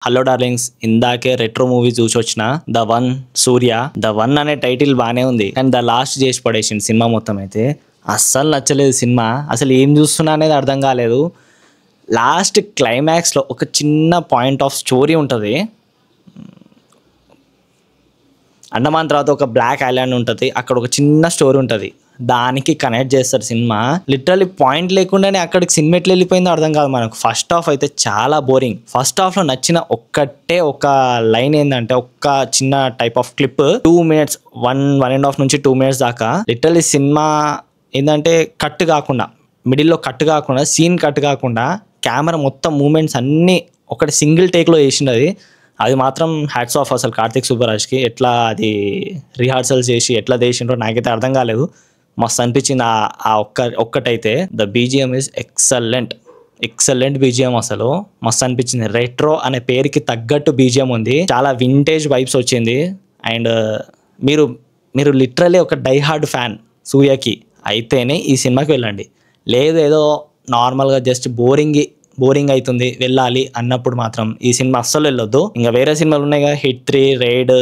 Hello darlings, ఇందాకే Retro movie చూసొచ్చిన the one Suriya. The one అనే టైటిల్ బానే ఉంది, కానీ ద లాస్ట్ చేసి పడేసింది సినిమా మొత్తం. అయితే అస్సలు నచ్చలేదు సినిమా. అసలు ఏం చూస్తున్నా అనేది అర్థం కాలేదు. లాస్ట్ క్లైమాక్స్లో ఒక చిన్న పాయింట్ ఆఫ్ స్టోరీ ఉంటుంది. అండమాన్ తర్వాత ఒక బ్లాక్ ఐలాండ్ ఉంటుంది, అక్కడ ఒక చిన్న స్టోరీ ఉంటుంది, దానికి కనెక్ట్ చేస్తారు సినిమా. లిటరల్లీ పాయింట్ లేకుండానే అక్కడికి సినిమా ఎట్లా వెళ్ళిపోయిందో అర్థం కాదు మనకు. ఫస్ట్ హాఫ్ అయితే చాలా బోరింగ్. ఫస్ట్ హాఫ్లో నచ్చిన ఒక లైన్ ఏంటంటే, ఒక్క చిన్న టైప్ ఆఫ్ క్లిప్ 2 minutes 1.5 నుంచి 2 minutes దాకా లిటరల్లీ సినిమా ఏంటంటే కట్ కాకుండా, మిడిల్లో కట్ కాకుండా, సీన్ కట్ కాకుండా కెమెరా మొత్తం మూమెంట్స్ అన్నీ ఒకటి సింగిల్ టేక్లో వేసినది. అది మాత్రం హ్యాట్స్ ఆఫ్ అసలు కార్తిక్ సుబ్బరాజ్కి. ఎట్లా అది రిహార్సల్స్ చేసి ఎట్లా చేసిండ్రో నాకైతే అర్థం కాలేదు. మస్తు అనిపించింది ఆ ఒక్కటైతే. The BGM is excellent BGM. అసలు మస్తు అనిపించింది. రెట్రో అనే పేరుకి తగ్గట్టు బీజిఎం ఉంది, చాలా వింటేజ్ వైబ్స్ వచ్చింది. అండ్ మీరు లిటరలీ ఒక డై హార్డ్ ఫ్యాన్ సూర్యకి అయితేనే ఈ సినిమాకి వెళ్ళండి. లేదు ఏదో నార్మల్గా జస్ట్ బోరింగ్ అవుతుంది వెళ్ళాలి అన్నప్పుడు మాత్రం ఈ సినిమా అస్సలు వెళ్ళొద్దు. ఇంకా వేరే సినిమాలు ఉన్నాయి కదా, హిట్ 3, రైడ్,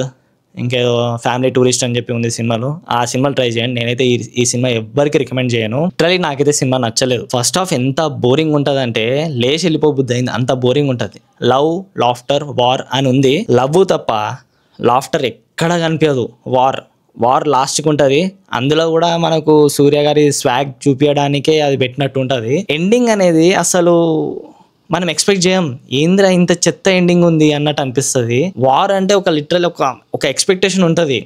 ఇంకేదో ఫ్యామిలీ టూరిస్ట్ అని చెప్పి ఉంది సినిమాలు. ఆ సినిమాలు ట్రై చేయండి. నేనైతే ఈ సినిమా ఎవ్వరికి రికమెండ్ చేయను. లిటరలీ నాకైతే సినిమా నచ్చలేదు. ఫస్ట్ హాఫ్ ఎంత బోరింగ్ ఉంటుంది అంటే లేచి వెళ్ళిపోబుద్ది అయింది, అంత బోరింగ్ ఉంటుంది. లవ్, లాఫ్టర్, వార్ అని ఉంది. లవ్ తప్ప లాఫ్టర్ ఎక్కడ కనిపించదు. వార్ లాస్ట్కి ఉంటుంది. అందులో కూడా మనకు సూర్య గారి స్వాగ్ చూపించడానికే అది పెట్టినట్టు ఉంటుంది. ఎండింగ్ అనేది అసలు మనం ఎక్స్పెక్ట్ చేయం. ఏంద్రా ఇంత చెత్త ఎండింగ్ ఉంది అన్నట్టు అనిపిస్తుంది. వార్ అంటే ఒక లిటరల్ ఒక ఎక్స్పెక్టేషన్ ఉంటుంది.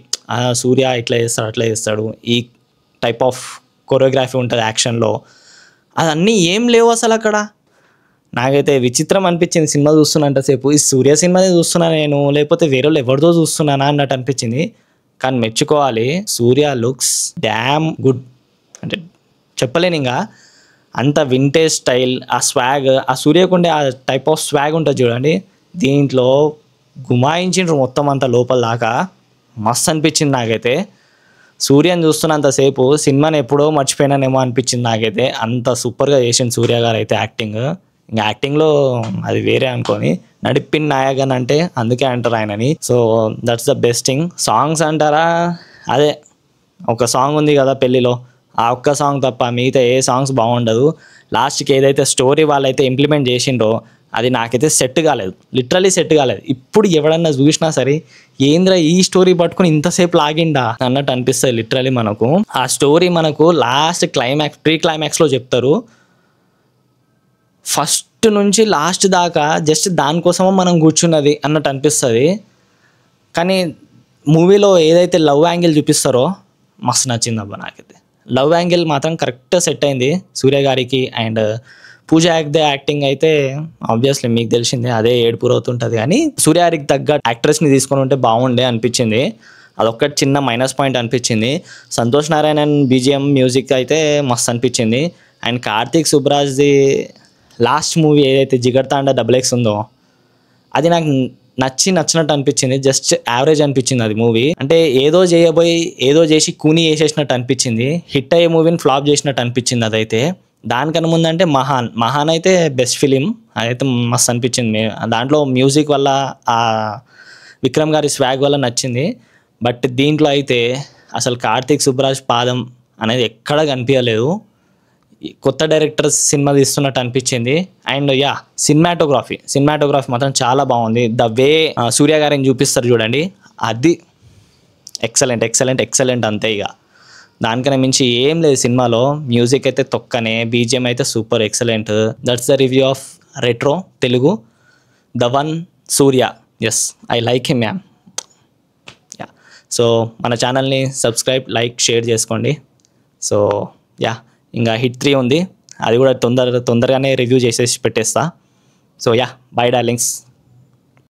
సూర్య ఇట్లా చేస్తాడు, అట్లా చేస్తాడు, ఈ టైప్ ఆఫ్ కొరియోగ్రఫీ ఉంటుంది యాక్షన్లో. అదన్నీ ఏం లేవు అసలు అక్కడ. నాకైతే విచిత్రం అనిపించింది సినిమా చూస్తున్నంతసేపు. ఈ సూర్య సినిమానే చూస్తున్నా నేను, లేకపోతే వేరే వాళ్ళు ఎవరితో చూస్తున్నానా అన్నట్టు అనిపించింది. కానీ మెచ్చుకోవాలి, సూర్య లుక్స్ డ్యామ్ గుడ్. అంటే చెప్పలేను ఇంకా. అంత వింటేజ్ స్టైల్, ఆ స్వాగ్, ఆ సూర్యకుండే ఆ టైప్ ఆఫ్ స్వాగ్ ఉంటుంది చూడండి. దీంట్లో గుమాయించిండ్రు మొత్తం అంతా లోపల దాకా. మస్తు అనిపించింది నాకైతే. సూర్యని చూస్తున్నంతసేపు సినిమాని ఎప్పుడో మర్చిపోయినానేమో అనిపించింది నాకైతే. అంత సూపర్గా చేసింది సూర్య గారు అయితే యాక్టింగ్. ఇంకా యాక్టింగ్లో అది వేరే అనుకొని, నడిపిన్ నాయకన్ అంటే అందుకే అంటారు ఆయనని. So that's the best thing. Songs అంటారా, అదే ఒక సాంగ్ ఉంది కదా పెళ్ళిలో, ఆ ఒక్క సాంగ్ తప్ప మిగతా ఏ సాంగ్స్ బాగుండదు. లాస్ట్కి ఏదైతే స్టోరీ వాళ్ళైతే ఇంప్లిమెంట్ చేసిండ్రో అది నాకైతే సెట్ కాలేదు, లిటరలీ సెట్ కాలేదు. ఇప్పుడు ఎవడన్నా చూసినా సరే ఏంద్రా ఈ స్టోరీ పట్టుకుని ఇంతసేపు లాగిండా అన్నట్టు అనిపిస్తుంది లిటరలీ. మనకు ఆ స్టోరీ మనకు లాస్ట్ ప్రీ క్లైమాక్స్లో చెప్తారు. ఫస్ట్ నుంచి లాస్ట్ దాకా జస్ట్ దానికోసమో మనం కూర్చున్నది అన్నట్టు అనిపిస్తుంది. కానీ మూవీలో ఏదైతే లవ్ యాంగిల్ చూపిస్తారో మస్తు నచ్చింది అబ్బా నాకైతే. లవ్ యాంగిల్ మాత్రం కరెక్ట్ సెట్ అయింది సూర్య గారికి. అండ్ పూజ యాక్టింగ్ అయితే ఆబ్వియస్లీ మీకు తెలిసిందే, అదే ఏడుపురు అవుతుంటుంది. కానీ సూర్య గారికి తగ్గ యాక్ట్రెస్ని తీసుకొని ఉంటే బాగుండే అనిపించింది. అదొక్కటి చిన్న మైనస్ పాయింట్ అనిపించింది. సంతోష్ నారాయణన్ బీజిఎం మ్యూజిక్ అయితే మస్తు అనిపించింది. అండ్ కార్తిక్ సుబ్బరాజ్ది లాస్ట్ మూవీ ఏదైతే జిగర్తాండా XX ఉందో అది నాకు నచ్చినట్టు అనిపించింది. జస్ట్ యావరేజ్ అనిపించింది అది మూవీ. అంటే ఏదో చేసి కూని వేసేసినట్టు అనిపించింది. హిట్ అయ్యే మూవీని ఫ్లాప్ చేసినట్టు అనిపించింది అదైతే. దానికన్నా ముందంటే మహాన్ అయితే బెస్ట్ ఫిలిం, అదైతే మస్తు అనిపించింది. దాంట్లో మ్యూజిక్ వల్ల, ఆ విక్రమ్ గారి స్వాగ్ వల్ల నచ్చింది. బట్ దీంట్లో అయితే అసలు కార్తిక్ సుబ్బరాజ్ పాదం అనేది ఎక్కడా కనిపించలేదు. కొత్త డైరెక్టర్ సినిమా తీస్తున్నట్టు అనిపించింది. అండ్ సినిమాటోగ్రఫీ మాత్రం చాలా బాగుంది. ద వే సూర్య గారిని చూపిస్తారు చూడండి, అది ఎక్సలెంట్ అంతే. ఇక దానికన్నా మించి ఏం లేదు సినిమాలో. మ్యూజిక్ అయితే తొక్కనే, బీజిఎం అయితే super excellent. That's the review of retro Telugu, the one Suriya. Yes, I like him ma'am. So మన ఛానల్ని సబ్స్క్రైబ్, లైక్, షేర్ చేసుకోండి. సో ఇంకా హిట్ 3 ఉంది, అది కూడా తొందరగానే రివ్యూ చేసేసి పెట్టేస్తా. So bye darlings.